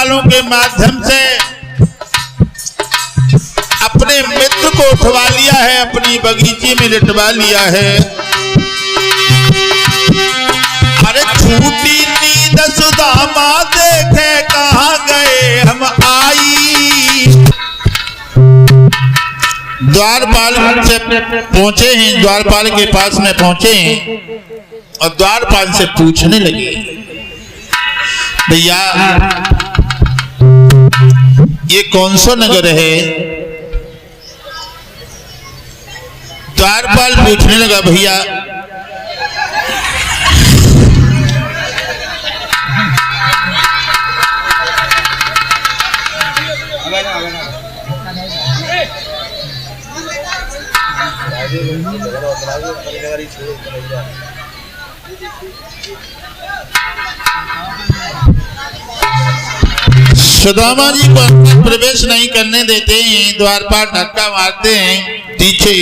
द्वारपालों के माध्यम से अपने मित्र को उठवा लिया है, अपनी बगीचे में लिटवा लिया है। अरे छूटी नींद सुदामा देखे कहाँ गए हम आई। द्वारपाल से पहुंचे हैं, द्वारपाल के पास में पहुंचे हैं और द्वारपाल से पूछने लगे, भैया ये कौन सा नगर है? द्वारपाल पूछने लगा, भैया सुदामा जी को अंदर प्रवेश नहीं करने देते हैं। द्वारपाल धक्का मारते हैं, पीछे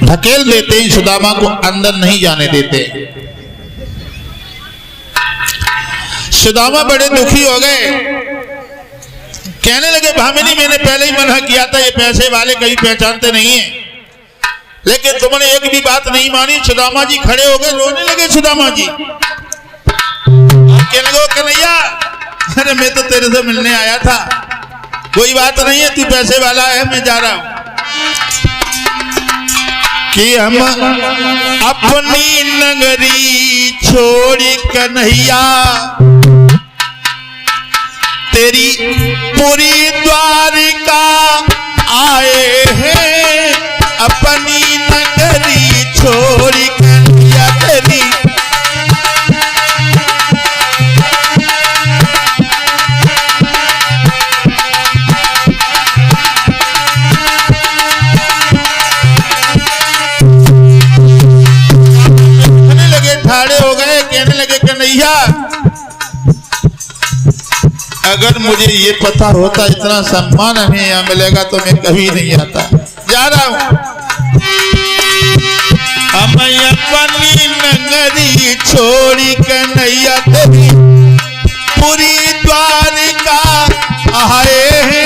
धकेल देते हैं, सुदामा को अंदर नहीं जाने देते। सुदामा बड़े दुखी हो गए, कहने लगे, भामिनी मैंने पहले ही मना किया था, ये पैसे वाले कहीं पहचानते नहीं है, लेकिन तुमने एक भी बात नहीं मानी। सुदामा जी खड़े हो गए, रोने लगे। सुदामा जी कहने लगे, कन्हैया अरे मैं तो तेरे से मिलने आया था, कोई बात नहीं है, तू पैसे वाला है, मैं जा रहा हूं। कि हम अपनी नगरी छोड़ी कन्हैया, तेरी पूरी द्वारिका आए हैं, अपनी नगरी छोड़ी कन्हैया तेरी। ठाड़े हो गए, कहने लगे, कन्हैया अगर मुझे ये पता होता इतना सम्मान हमें यहाँ मिलेगा तो मैं कभी नहीं आता। जा रहा हूं। हम अपनी नगरी छोड़ी कन्हैया तेरी पूरी द्वारिका आए हैं।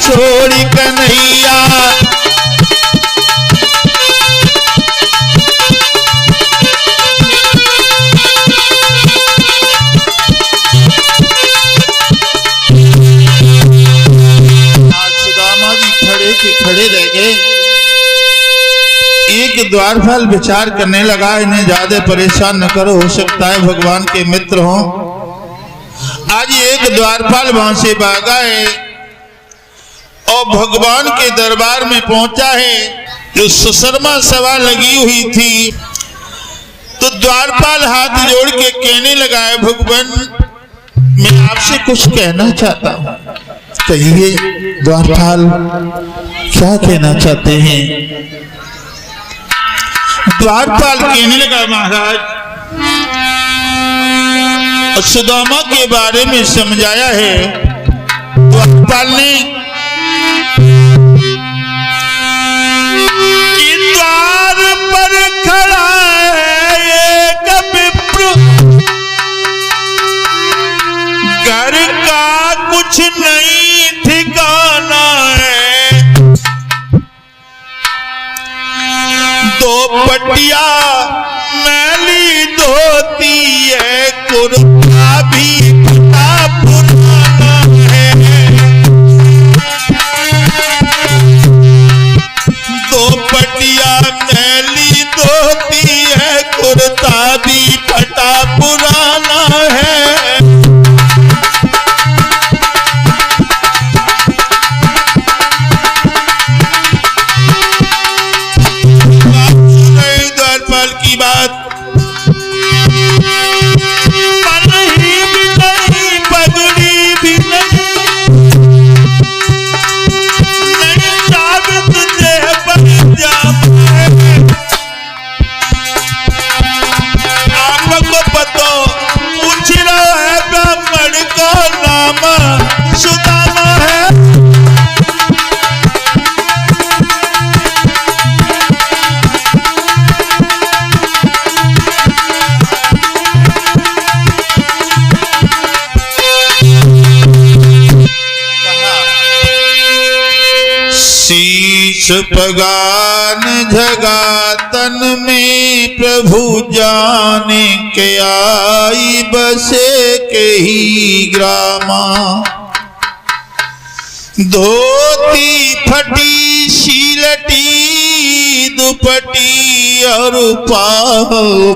छोड़ी कन्हैया सुदामा जी खड़े के खड़े रह गए। एक द्वारपाल विचार करने लगा, इन्हें ज्यादा परेशान न करो, हो सकता है भगवान के मित्र हों। आज एक द्वारपाल वहां से भागा है और भगवान के दरबार में पहुंचा है। जो सुशर्मा सभा लगी हुई थी तो द्वारपाल हाथ जोड़ के कहने लगा है, भगवान मैं आपसे कुछ कहना चाहता हूं। कहिए द्वारपाल, क्या कहना चाहते हैं? द्वारपाल कहने लगा, महाराज सुदामा के बारे में समझाया है। द्वारपाल ने द्वार पर खड़ा है एक विप्र, घर का कुछ नहीं ठिकाना है। दो पटिया मैली धोती है, कुर्ता भी फटा कुर्ता भी फटा पुराना है। द्वारपाल की बात पगान जगातन में प्रभु जाने के आई बसे के ही ग्रामा। धोती फटी शीलटी दुपटी और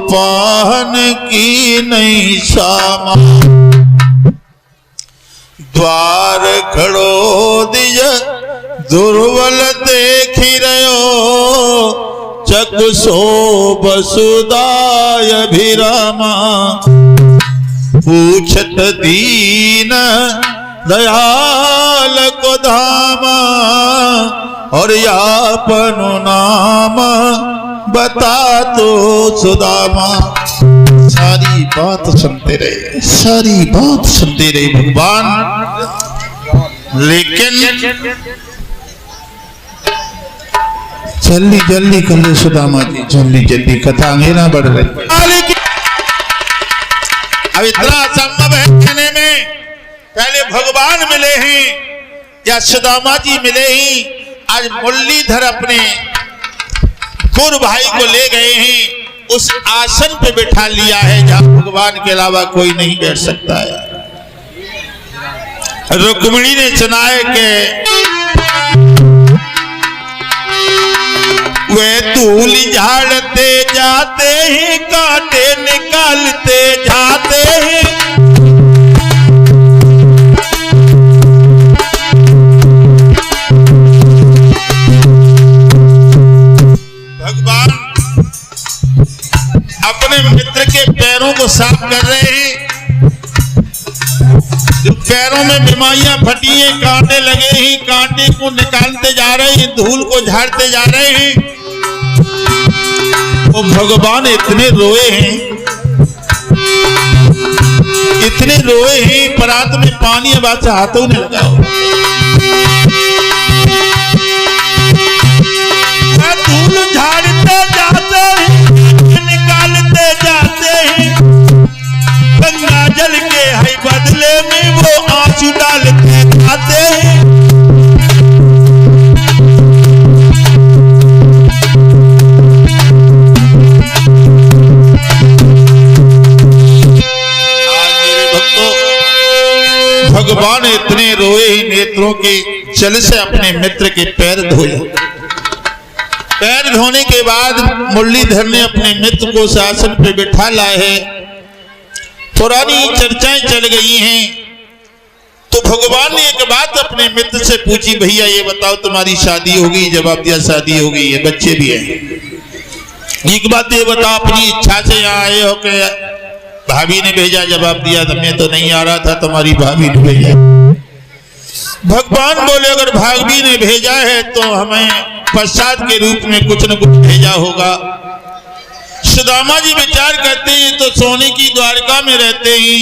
पान की नहीं सामा। द्वार खड़ो दिज दुर्बल देखी रहो चक सो वसुदाय भिरामा। पूछत दीन दयाल को धामा और यापनु नाम बता तो सुदामा। सारी बात सुनते रहे, सारी बात सुनते रहे भगवान। लेकिन जल्दी जल्दी कर लो सुदामा जी, जल्दी जल्दी, कथा आगे ना बढ़ रही। अब इतना असंभव है कहने में, पहले भगवान मिले हैं या सुदामा जी मिले ही। आज मुरलीधर अपने गुरु भाई को ले गए हैं, उस आसन पे बिठा लिया है जहां भगवान के अलावा कोई नहीं बैठ सकता है। रुक्मिणी ने सुना है कि वे धूल झाड़ते जाते हैं, कांटे निकालते जाते हैं। भगवान अपने मित्र के पैरों को साफ कर रहे हैं। पैरों में बीमारियां फटी हैं, कांटे लगे हैं, कांटे को निकालते जा रहे हैं, धूल को झाड़ते जा रहे हैं। वो भगवान इतने रोए हैं, इतने रोए हैं, परात में पानी अब से हाथों ने लगाओ। धूल झाड़ते जाते हैं, निकालते जाते हैं। गंगा जल के है बदले में वो आंसू डालते जाते हैं। भगवान इतने रोए ही नेत्रों के जल से अपने मित्र के पैर धोए। पैर धोने के बाद मुरलीधर ने अपने मित्र को शासन पे बिठा लाए है। पुरानी चर्चाएं चल गई हैं, तो भगवान ने एक बात अपने मित्र से पूछी, भैया ये बताओ तुम्हारी शादी हो गई? जवाब दिया शादी हो गई है, बच्चे भी हैं। एक बात ये बताओ, अपनी इच्छा से यहाँ आए हो कि भाभी ने भेजा? जवाब दिया मैं तो नहीं आ रहा था, तुम्हारी भाभी ने भेजा। भगवान बोले अगर भाभी ने भेजा है तो हमें प्रसाद के रूप में कुछ न कुछ भेजा होगा। सुदामा जी विचार करते हैं तो सोने की द्वारका में रहते हैं,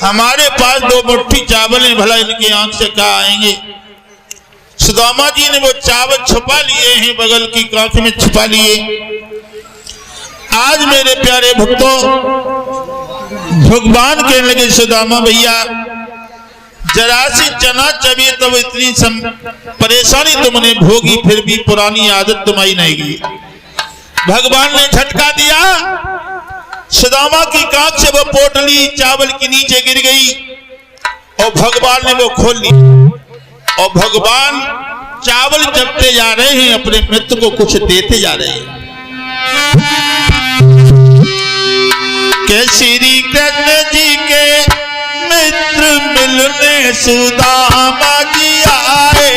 हमारे पास 2 मुट्ठी चावल है, भला इनकी आंख से कहाँ आएंगे। सुदामा जी ने वो चावल छुपा लिए हैं, बगल की कांख में छुपा लिए। आज मेरे प्यारे भक्तों, भगवान कहने लगे सुदामा भैया जरा सी चना चबी तब इतनी परेशानी तुमने भोगी, फिर भी पुरानी आदत तुम्हारी नहीं गई। भगवान ने झटका दिया, सुदामा की कांख से वो पोटली चावल के नीचे गिर गई और भगवान ने वो खोल ली और भगवान चावल जपते जा रहे हैं, अपने मित्र को कुछ देते जा रहे हैं। सुदामा जी आए।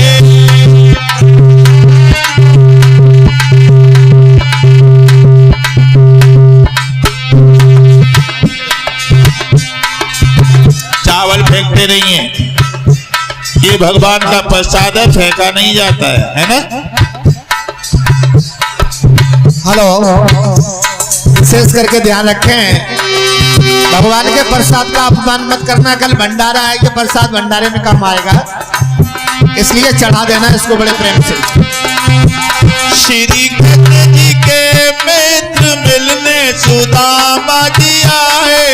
चावल फेंकते नहीं है, ये भगवान का प्रसाद है, फेंका नहीं जाता है ना। हेलो, विशेष करके ध्यान रखें, भगवान के प्रसाद का अपमान मत करना। कल भंडारा है, ये प्रसाद भंडारे में काम आएगा, इसलिए चढ़ा देना इसको बड़े प्रेम से। श्री कृष्ण जी के मित्र मिलने सुदामा जी आए।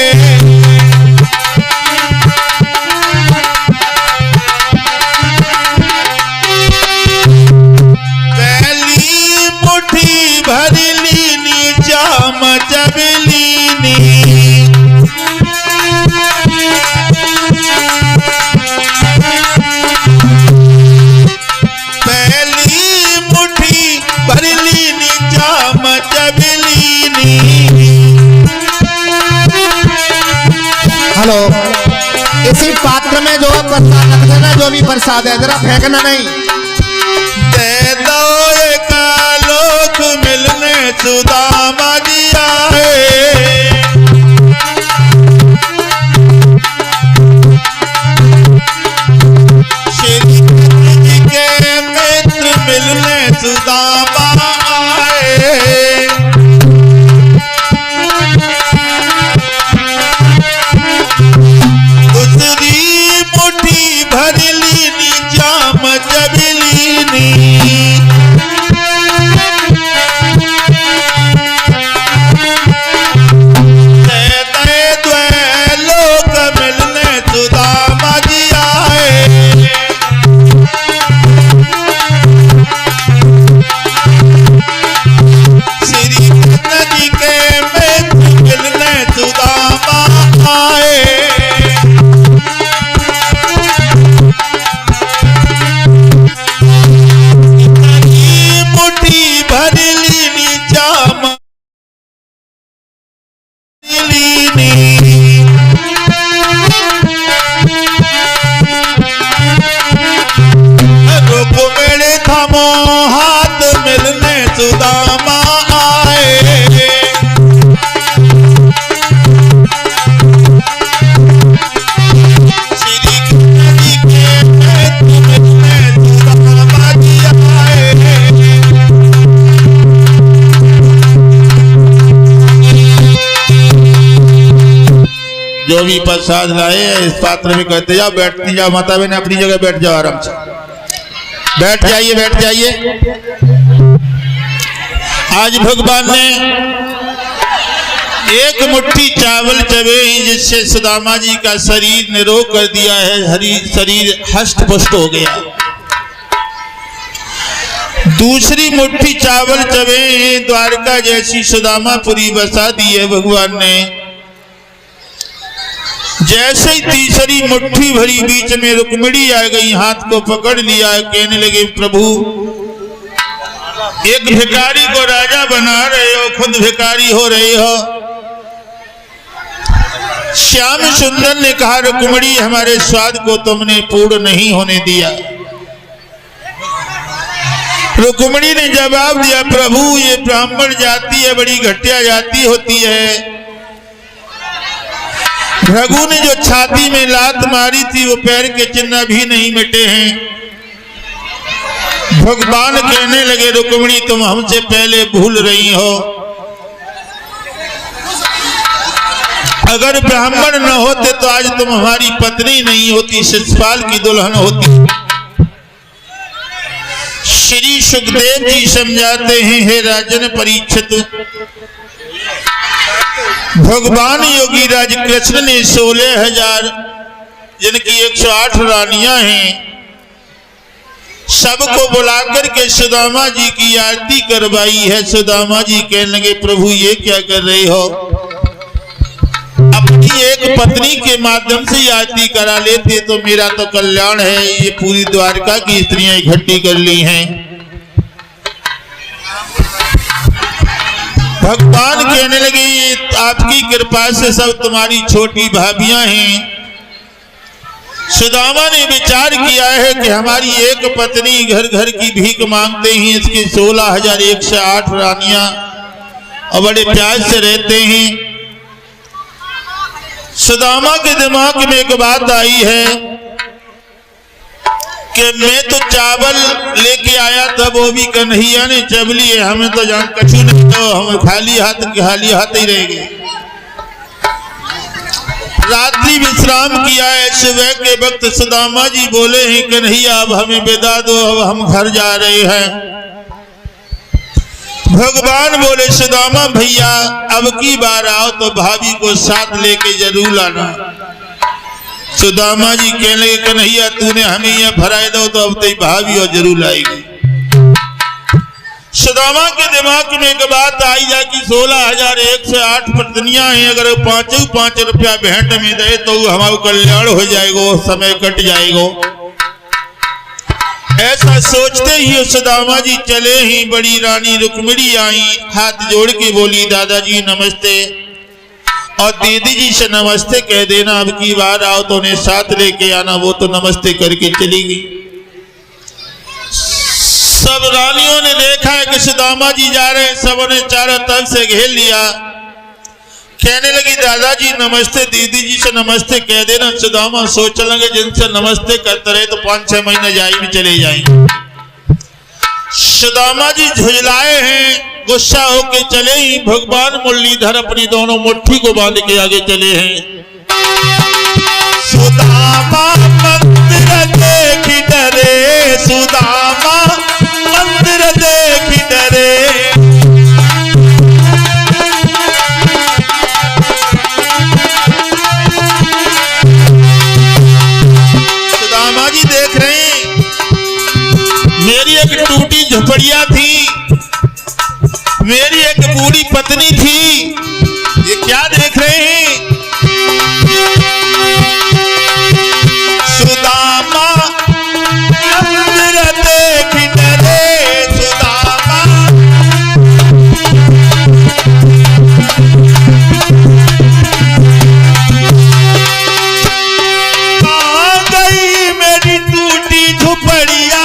पहली मुट्ठी भर लीनी जाम जब लीनी, हेलो, इसी पात्र में जो प्रसाद रख देना, जो भी प्रसाद है, जरा फेंकना नहीं। दे दो एक लोक मिलने सुदामा जी आए। श्री कृष्ण जी के मित्र मिलने सुदामा आए। दूसरी मुट्ठी भर लीनी जाम जब लीनी, लोक मिलने सुदामा जी आए। श्री कृष्ण जी के मित्र मिलने सुदामा आए। मुट्ठी भर लीनी जाम लीनी, रुक्मिणी थमो हाथ मिलने सुदामा आए। श्री कृष्ण जी के मित्र मिलने सुदामा जी आए। जो भी प्रसाद लाए इस पात्र में कहते जाओ, बैठती जाओ, माता बहन अपनी जगह बैठ जाओ, आराम से बैठ जाइए, बैठ जाइए। आज भगवान ने एक मुट्ठी चावल चबे जिससे सुदामा जी का शरीर निरोग कर दिया है, शरीर हष्ट पुष्ट हो गया। दूसरी मुट्ठी चावल चबे द्वारका जैसी सुदामापुरी बसा दी है भगवान ने। जैसे ही तीसरी मुट्ठी भरी, बीच में रुक्मिणी आ गई, हाथ को पकड़ लिया, कहने लगे प्रभु एक भिखारी को राजा बना रहे हो, खुद भिखारी हो रहे हो। श्याम सुंदर ने कहा रुक्मिणी हमारे स्वाद को तुमने पूर्ण नहीं होने दिया। रुक्मिणी ने जवाब दिया प्रभु ये ब्राह्मण जाति है, बड़ी घटिया जाति होती है। भृगु ने जो छाती में लात मारी थी वो पैर के चिन्ह भी नहीं मिटे हैं। भगवान कहने लगे रुक्मिणी तुम हमसे पहले भूल रही हो, अगर ब्राह्मण न होते तो आज तुम हमारी पत्नी नहीं होती, शिशुपाल की दुल्हन होती। श्री सुखदेव जी समझाते हैं हे राजन परीक्षित, भगवान योगी राज कृष्ण ने 16,000 जिनकी 108 रानियां हैं सबको बुलाकर के सुदामा जी की आरती करवाई है। सुदामा जी कहने लगे प्रभु ये क्या कर रहे हो, अपनी एक पत्नी के माध्यम से आरती करा लेते तो मेरा तो कल्याण है। ये पूरी द्वारका की स्त्रियां इकट्ठी कर ली हैं। भगवान कहने लगे आपकी कृपा से सब तुम्हारी छोटी भाभियां हैं, सुदामा ने विचार किया है कि हमारी एक पत्नी घर घर की भीख मांगते हैं, इसकी 16,108 रानियां और बड़े प्यार से रहते हैं। सुदामा के दिमाग में एक बात आई है कि मैं तो चावल लेके आया था, वो भी कन्हैया ने चबली है, हमें तो जान कछु नहीं, तो हम खाली हाथ ही रह गए। रात्रि विश्राम किया है, सुबह के वक्त सुदामा जी बोले हैं कन्हैया अब हमें विदा दो, अब हम घर जा रहे हैं। भगवान बोले सुदामा भैया अब की बार आओ तो भाभी को साथ लेके जरूर लाना। सुदामा जी कहने लगे कन्हैया तूने हमें यह भराए दो तो अब तो भाभी और जरूर लाएगी। सुदामा के दिमाग में एक बात आई जा कि 16,108 पत्नियां हैं, अगर 5 रुपया भेंट में दे तो हमारा कल्याण हो जाएगा, समय कट जाएगा। ऐसा सोचते ही सुदामा जी चले ही बड़ी रानी रुक्मिणी आई, हाथ जोड़ के बोली दादाजी नमस्ते, और दीदी जी से नमस्ते कह देना, अब की बार आओ तो उन्हें साथ लेके आना। वो तो नमस्ते करके चली गई। सब रानियों ने देखा है कि सुदामा जी जा रहे हैं, सबों ने चारों तरफ से घेर लिया। कहने लगी दादाजी नमस्ते, दीदी जी से नमस्ते कह देना। सुदामा सोच लगे जिनसे नमस्ते करते रहे तो 5-6 महीने जाई में चले जाएंगे। सुदामा जी झुंझलाए हैं, गुस्सा होके चले ही। भगवान मुरलीधर अपनी दोनों मुट्ठी को बांध के आगे चले हैं। सुदामा मंदिर देखी डरे, सुदामा मंदिर देखी डरे, सुदामा जी देख रहे हैं मेरी एक टूटी झोपड़िया थी, मेरी एक बूढ़ी पत्नी थी, ये क्या देख रहे हैं। सुदामा मंदिर देखी डरे, सुदामा आ गई मेरी टूटी झोपड़िया,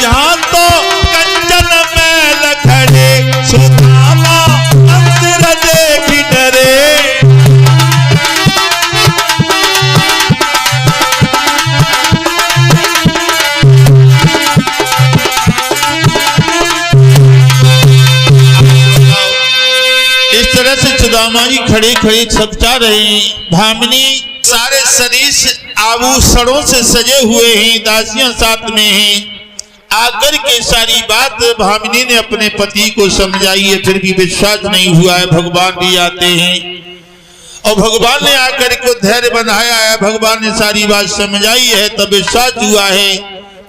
जहां तो कंचन में लखड़े, सुदामा मंदिर देखी डरे। इस तरह से सुदामा जी खड़े खड़े छपचा रहे हैं। भामिनी सारे शरीर से आभूषणों से सजे हुए हैं, दासियां साथ में हैं। आकर के सारी बात भामिनी ने अपने पति को समझाई है, फिर भी विश्वास नहीं हुआ है। भगवान भी आते हैं और भगवान ने आकर को धैर्य बनाया है, भगवान ने सारी बात समझाई है, तब विश्वास हुआ है।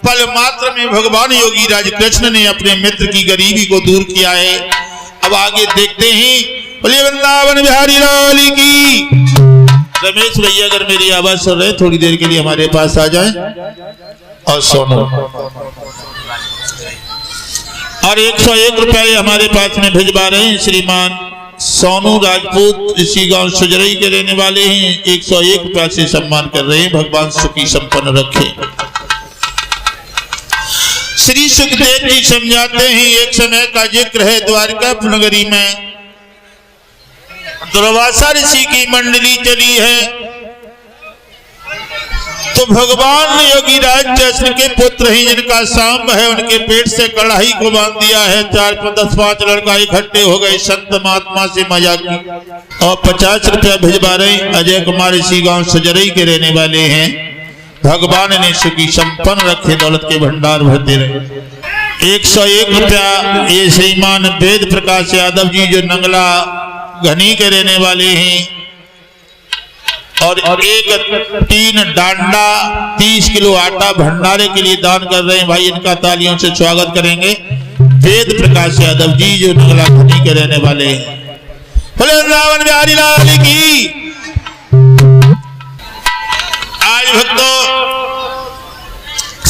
पल मात्र में भगवान योगी राज कृष्ण ने अपने मित्र की गरीबी को दूर किया है। अब आगे देखते हैं। बोलिए वृंदावन बिहारी लाल की। रमेश भैया अगर मेरी आवाज सुन रहे थोड़ी देर के लिए हमारे पास आ जाएं और सोनो। और 101 रुपए हमारे पास में भिजवा रहे हैं श्रीमान सोनू राजपूत, इसी गांव सुजरई के रहने वाले हैं। 101 रुपया से सम्मान कर रहे हैं। भगवान सुखी संपन्न रखे। श्री सुखदेव जी समझाते हैं, एक समय का जिक्र है, द्वारका नगरी में दुर्वासा ऋषि की मंडली चली है। तो भगवान योगी राज कृष्ण के पुत्र ही जिनका सांब है, उनके पेट से कढ़ाई को बांध दिया है। 4-5 लड़का इकट्ठे हो गए, संत महात्मा से मजाक की और 50 रुपया भिजवा रहे। अजय कुमार इसी गांव सजरई के रहने वाले हैं। भगवान ने सुखी संपन्न रखे, दौलत के भंडार भरते रहे। 101 रुपया ये श्रीमान वेद प्रकाश यादव जी जो नंगला घनी के रहने वाले हैं। और एक 3 डांडा 30 किलो आटा भंडारे के लिए दान कर रहे हैं भाई। इनका तालियों से स्वागत करेंगे। वेद प्रकाश यादव जी जो नगला घनी के रहने वाले हैं। बोले रावण बिहारी लाल की। आज भक्तों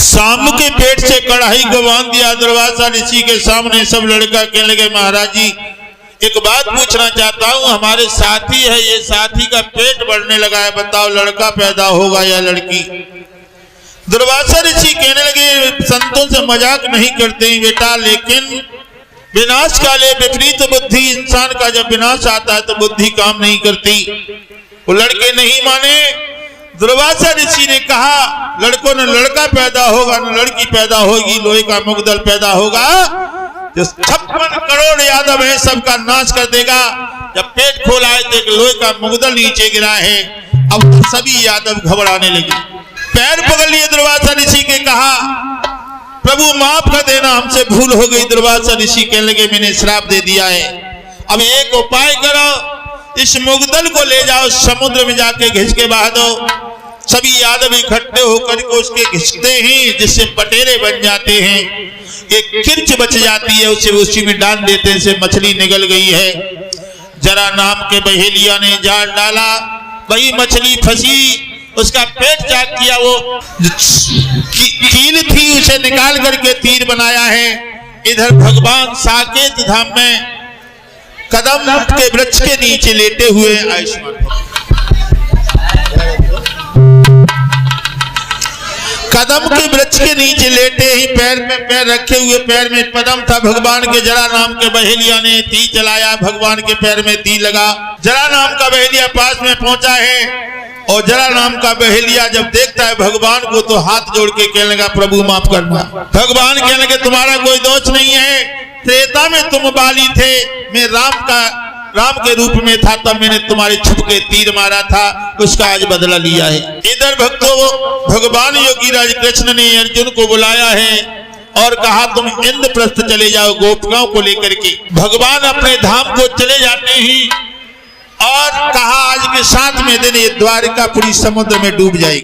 शाम के पेट से कढ़ाई को बांध दिया दुर्वासा ऋषि के सामने। सब लड़का कहने लगे महाराज जी एक बात पूछना चाहता हूं, हमारे साथी है, ये साथी का पेट बढ़ने लगा है, बताओ लड़का पैदा होगा या लड़की? दुर्वासा ऋषि कहने लगे, संतों से मजाक नहीं करते हैं बेटा, लेकिन विनाश काले विपरीत बुद्धि, इंसान का जब विनाश आता है तो बुद्धि काम नहीं करती। वो लड़के नहीं माने। दुर्वासा ऋषि ने कहा, लड़कों ने लड़का पैदा होगा न लड़की पैदा होगी, लोहे का मुगदल पैदा होगा, जो 56 करोड़ यादव है सबका नाश कर देगा। जब पेट खोला है तो एक लोहे का मुगदल नीचे गिरा है। अब सभी यादव घबराने लगे, पैर पकड़ लिए दुर्वासा ऋषि के, कहा प्रभु माफ कर देना, हमसे भूल हो गई। दुर्वासा ऋषि कहने लगे, मैंने श्राप दे दिया है, अब एक उपाय करो, इस मुगदल को ले जाओ समुद्र में जाके घिस के बहा दो। सभी यादव इकट्ठे होकर को उसके घिसते हैं, जिससे पटेरे बन जाते हैं, एक किर्च बच जाती है, उसे उसी में डाल देते हैं, से मछली निकल गई है। जरा नाम के बहेलिया ने जाल डाला, वही मछली फंसी, उसका पेट चेक किया, वो कील थी, उसे निकाल करके तीर बनाया है। इधर भगवान साकेत धाम में कदम के वृक्ष के नीचे लेटे हुए आयुष्मान, कदम के वृक्ष के नीचे लेटे ही पैर में पैर रखे हुए, पैर में पदम था भगवान के। जरा नाम के बहेलिया ने तीर चलाया, भगवान के पैर में तीर लगा। जरा नाम का बहेलिया पास में पहुंचा है, और जरा नाम का बहेलिया जब देखता है भगवान को तो हाथ जोड़ के कहने लगा, प्रभु माफ करना। भगवान कहने लगे, तुम्हारा कोई दोष नहीं है, त्रेता में तुम बाली थे, मैं राम के रूप में था, तब मैंने तुम्हारे छुप के तीर मारा था, उसका आज बदला लिया है। इधर भक्तों, भगवान योगी राज कृष्ण ने अर्जुन को बुलाया है और कहा, तुम इंद्रप्रस्थ चले जाओ गोपिकाओं को लेकर के। भगवान अपने धाम को चले जाते हैं और कहा, आज के 7वें दिन ये द्वारिका पूरी समुद्र में डूब जाएगी।